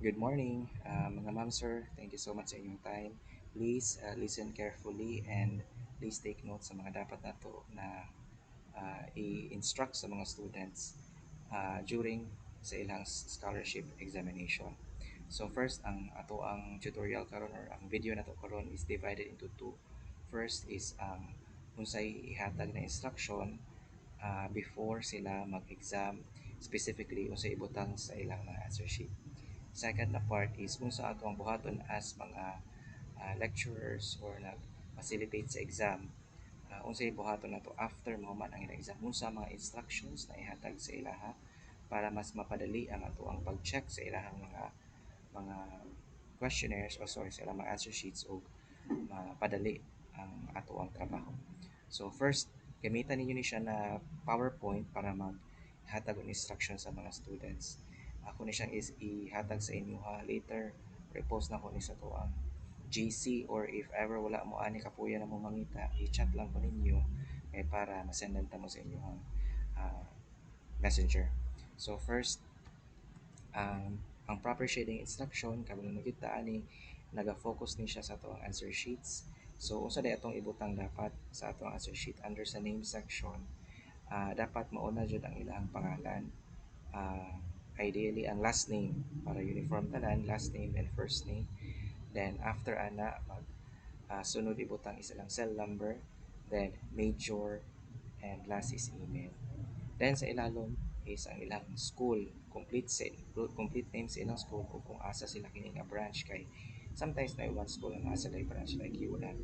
Good morning, mga ma'am, sir. Thank you so much sa inyong time. Please listen carefully and please take note sa mga dapat na to na i-instruct sa mga students during sa ilang scholarship examination. So first, ang tutorial karon or ang video na to karon is divided into two. First is ang unsay ihatag na instruction before sila mag-exam, specifically unsay ibutang sa ilang mga answer sheet. Second na part is kung sa ato ang buhaton as mga lecturers or nag-facilitate sa exam, unsay buhaton nato after mahuman ang ilang exam, unsa mga instructions na ihatag sa ilaha para mas mapadali ang ato ang pag-check sa ilahang mga questionnaires o sorry sa ilang mga answer sheets o mapadali ang ato ang trabaho. So first, gamitan ninyo ni siya na PowerPoint para maghatag og instruction sa mga students. Ako ni siyang is ihatag sa inyo ha later. Repost na ko ni sa to ang GC or if ever wala mo ani kapuya na mo mangita, i-chat lang ko ninyo para masendan ta mo sa inyo ang ah, messenger. So first, ang proper shading instruction kabalo nakita ani naga-focus ni siya sa atong answer sheets. So unsa day atong ibutang dapat sa atong answer sheet under sa name section, dapat mauna jud ang ilang pangalan. Ah, Ideally ang last name para uniform tanan, last name and first name. Then after ana mag sunod ibutang isa lang cell number, then major, and last is email. Then sa ilalom is ang ilang school, complete name sa ilang school o kung asa sila kini nga branch kay sometimes na one school na asa day branch like UNAM,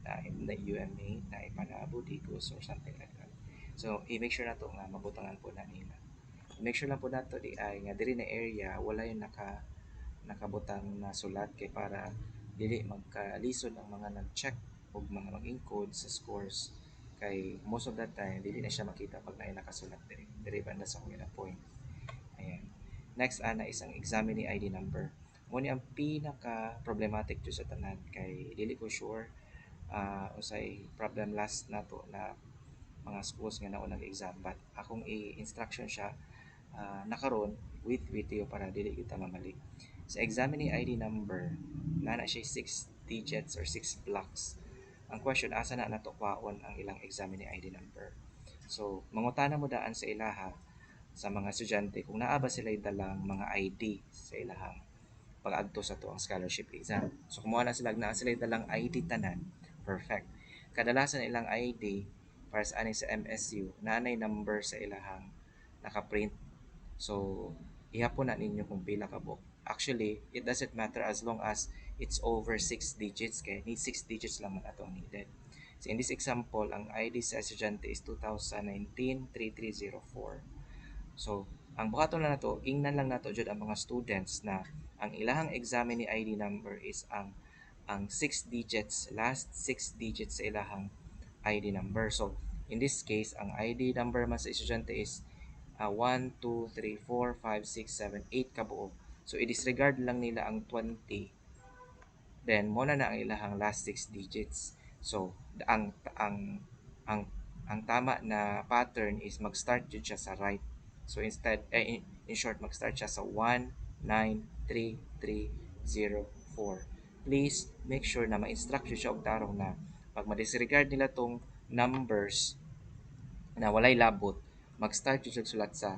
na UMA, na Ipanabo, Digos or something like that. So i-make sure na to nga mabutangan po na nila. Make sure lang po nato di ay nga diri na area wala yung nakabutang na sulat kay para dili magkalisod ang mga nag-check o mga mag-encode sa scores kay most of that time dili na siya makita pag naay nakasulat diri banda sa kung na point. Ayan. Next ana isang examine ID number. Mo ni ang pinaka problematic jud sa tanan kay dili ko sure usay problem last nato na mga schools nga naon nag-exam but akong i-instruction siya nakaron with video para dili kita mamali. Sa examining ID number, na siya 6 digits or 6 blocks. Ang question, asa na nato kwaon ang ilang examining ID number. So, mangutana mo daan sa ilaha sa mga estudyante kung naa ba sila dalang mga ID sa ilahang pag-agto sa to ang scholarship exam. So, kumuha na sila na sila dalang ID tanan. Perfect. Kadalasan ilang ID para sa ani sa MSU, nanay number sa ilahang naka-print. So, ihapon na ninyo kung pila ka book. Actually, it doesn't matter as long as it's over 6 digits kaya need 6 digits lang man atong needed. So, in this example, ang ID sa estudyante is 2019-3304. So, ang buhaton na nato, ingnan lang nato jud ang mga students na ang ilahang examine ID number is ang 6 digits, last 6 digits sa ilahang ID number. So, in this case, ang ID number man sa estudyante is 1, 2, 3, 4, 5, 6, 7, 8 kabuo. So, i-disregard lang nila ang 20. Then, muna na ang ilahang last 6 digits. So, ang ang tama na pattern is mag-start jud siya sa right. So, instead, in short, mag-start siya sa 1933304. Please make sure na ma-instruct siya og tarong na pag ma-disregard nila tong numbers na walay labot, mag-start yung sulat sa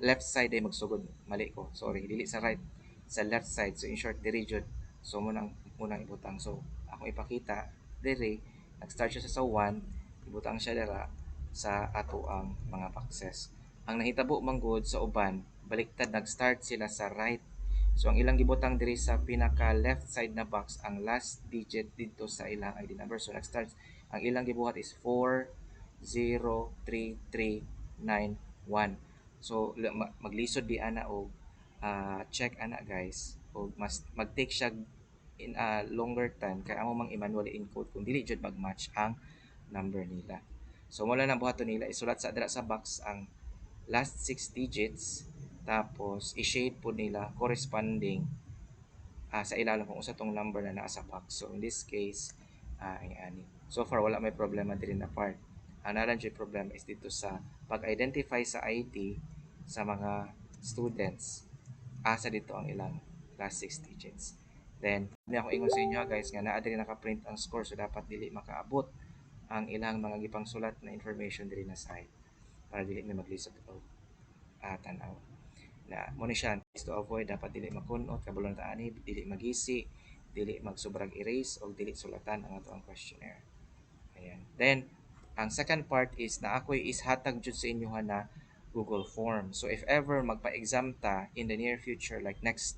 left side ay magsugod. Mali ko. Sorry. Dili sa right. Sa left side. So, in short, diri jud. So, munang ibutang. So, akong ipakita, diri, nag-start siya sa 1, ibutang siya dira sa ato ang mga boxes. Ang nahitabo manggod sa uban, baliktad nag-start sila sa right. So, ang ilang gibutang diri sa pinaka left side na box, ang last digit dito sa ilang ID number. So, nag-start, ang ilang gibuhat is 4, 0, 3, 3, 9, 1. So, maglisod di ana o check ana guys. O mas mag-take siya in a longer time kaya amo mang i-manually encode kung dili jud mag-match ang number nila. So, mula na buhaton nila, isulat sa dira sa box ang last 6 digits tapos i-shade po nila corresponding sa ilalim kung usa tong number na naa sa box. So in this case, ay ani. So far wala may problema diri na part. Ang naran problema is dito sa pag-identify sa ID sa mga students. asa dito ang ilang last 6 digits. Then may ako ingon sa inyo guys nga naa diri naka-print ang score, so dapat dili makaabot ang ilang mga gipang sulat na information diri na side para dili mi maglisod o tanaw na mo ni siya to avoid, dapat dili makunot kabulon ta ani, dili magisi, dili magsobrang erase o dili sulatan ang ato ang questionnaire. Ayan. Then, ang second part is na ako'y is hatag jud sa inyo na Google Form. So, if ever magpa-exam ta in the near future, like next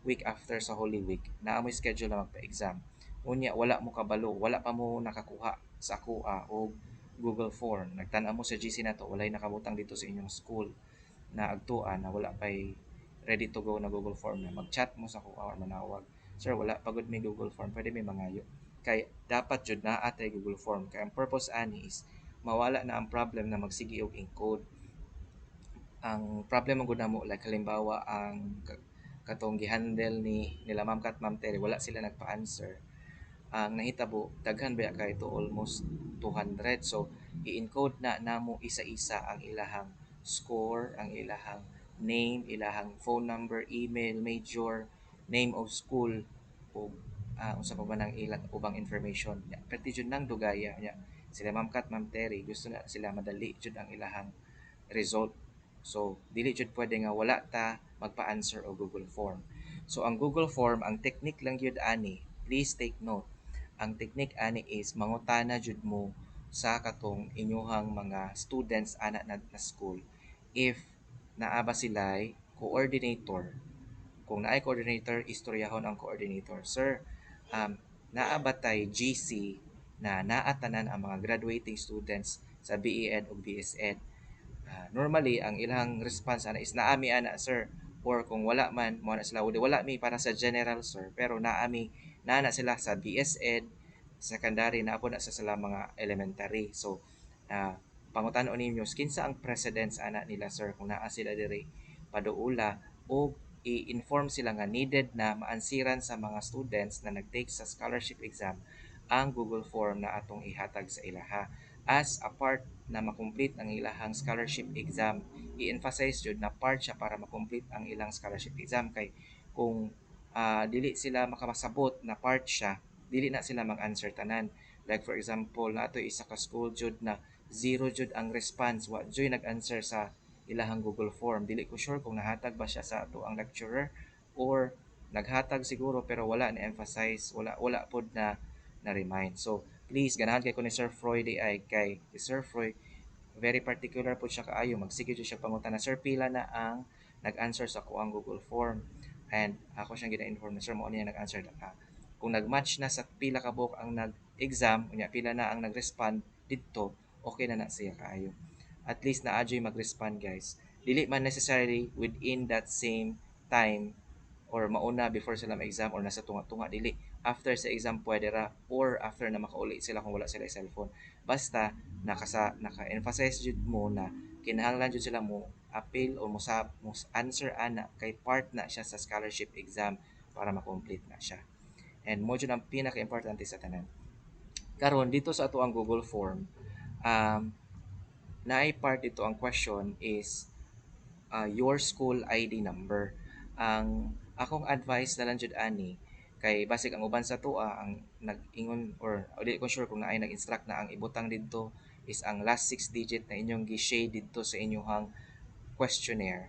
week after sa Holy Week, na amoy schedule na magpa-exam. Unya, wala mo kabalo, wala pa mo nakakuha sa kuha o Google Form. Nagtan mo sa GC na to, walay nakabutang dito sa inyong school na agtuan na wala pay ready to go na Google Form na mag-chat mo sa kuha or manawag. Sir, wala pagod may Google Form, pwede may mangayo. Kay dapat jud na atay Google Form. Kay ang purpose ani is mawala na ang problem na magsigi og encode. Ang problem ang guna mo like halimbawa ang katong gihandle ni nila Ma'am Kat Ma'am Terry, wala sila nagpa-answer. Ang nahitabo daghan ba kay to almost 200, so i-encode na namo isa-isa ang ilahang score, ang ilahang name, ilahang phone number, email, major, name of school o unsa pa ba nang ilang ubang information ya, perti jud nang dugaya ya. Sila Ma'am Kat Ma'am Terry gusto na sila madali jud ang ilahang result. So, dili jud pwede nga wala ta magpa-answer o Google Form. So, ang Google Form, ang technique lang yun ani, please take note. Ang technique ani is mangutana jud mo sa katong inyuhang mga students ana na school if naa ba sila'y coordinator. Kung naay coordinator, istoryahon ang coordinator. Sir, naa ba tay GC na naatanan ang mga graduating students sa BEd o BSEd? Normally ang ilang response ana is naami ana sir, or kung wala man mo na sila wala mi para sa general sir, pero naami na sila sa BSEd secondary na po na sa sila mga elementary. So pangutan-on ninyo kinsa ang precedence ana nila sir kung naa sila diri paduula o i-inform sila nga needed na maansiran sa mga students na nagtake sa scholarship exam ang Google Form na atong ihatag sa ilaha as a part na makomplete ang ilahang scholarship exam. I-emphasize jud na part siya para makomplete ang ilang scholarship exam kay kung dili sila makapasabot na part siya, dili na sila mag-answer tanan. Like for example, na ato isa ka school jud na zero jud ang response, wa joy nag-answer sa ilahang Google Form. Dili ko sure kung nahatag ba siya sa ato ang lecturer or naghatag siguro pero wala na emphasize, wala pod na remind. So please ganahan kay ko ni Sir Freud ay kay si Sir Freud very particular po siya kaayo, magsige siya pangutan na sir pila na ang nag-answer sa ko ang Google Form, and ako siyang gina-inform na sir mo niya nag-answer na kung nag-match na sa pila ka book ang nag-exam unya pila na ang nag-respond didto, okay na na siya kaayo. At least na adyoy mag-respond guys, dili man necessarily within that same time or mauna before sila ma-exam or nasa tunga-tunga, dili after sa exam pwede ra or after na makauli sila kung wala sila cellphone. Basta naka-emphasize jud mo na kinahanglan jud sila mo appeal o mo answer ana kay part na siya sa scholarship exam para ma-complete na siya. And mo jud ang pinaka-importante sa tanan. Karon dito sa ato ang Google Form, um, naay part dito ang question is your school ID number. Ang akong advice na lang jud ani kay basig ang uban sa tuwa ang nag-ingon or di ko sure kung naay nag-instruct na ang ibutang didto is ang last 6 digit na inyong gi-shade didto sa inyong questionnaire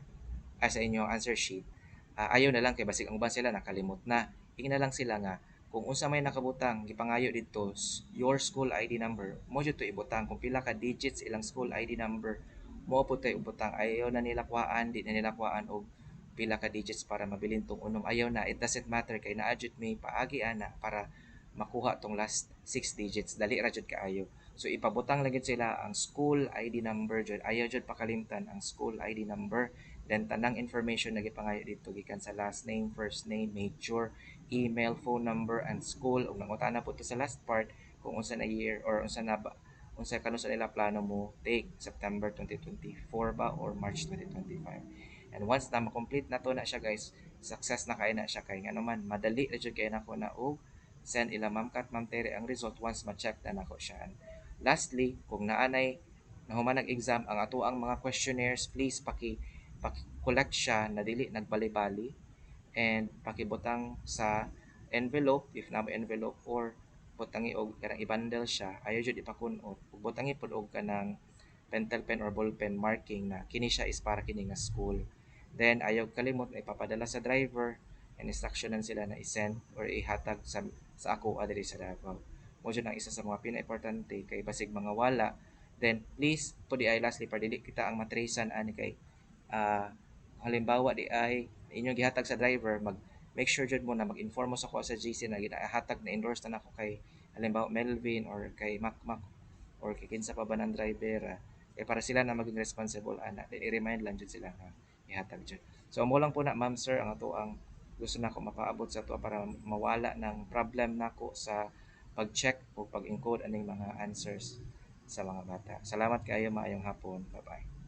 sa inyong answer sheet. Ayaw na lang kay basig ang uban sila nakalimot na. Ingna lang sila nga kung unsa may nakabutang gipangayo didto your school ID number, mo jud to ibutang kung pila ka digits ilang school ID number, mo po tayo ubutang. Ayaw na nila kuhaan, di na nila kuhaan og pila ka digits para mabilin tong unom. Ayaw na, it doesn't matter kay naa jud may paagi ana para makuha tong last 6 digits. Dali ra jud kaayo. So ipabutang lang sila ang school ID number jud. Ayaw jud pakalimtan ang school ID number. Then tanang information na gipangayo dito gikan sa last name, first name, major, email, phone number, and school. Ug nangutana po to sa last part kung unsa na year or unsa na ba unsa kanu sa nila plano mo take September 2024 ba or March 2025. And once na ma-complete na to na siya guys, success na kay na siya kay nga naman madali ra jud kay nako na og send ila Ma'am Kat Ma'am Tere ang result once ma-check na nako siya. And lastly, kung naanay nahuman nag-exam ang ato ang mga questionnaires, please collect siya na dili nagbali-bali, and pakibutang sa envelope if na may envelope, or butangi og karang i-bundle siya, ayo jud ipakunot ug butangi pud og kanang pentel pen or ball pen marking na kini siya is para kini nga school. Then ayaw kalimot na ipapadala sa driver, and instructionan sila na i-send or ihatag sa ako adiri sa Davao. Mo jud ang isa sa mga pinaimportante kay basig mga wala, then please to di ay lastly para dili kita ang matracean ani kay ah, halimbawa di ay inyong gihatag sa driver, mag make sure jud mo na mag-inform mo sa ko sa GC na ginahatag na endorse na nako kay halimbawa Melvin or kay Macmac or kay kinsa pa ba ng driver, para sila na maging responsible ana, then i-remind lang jud sila nga ihatag jud. So amo lang po na ma'am sir ang ato ang gusto nako mapaabot sa to para mawala ng problem nako sa pag-check o pag-encode aning mga answers sa mga bata. Salamat kayo, maayong hapon. Bye bye.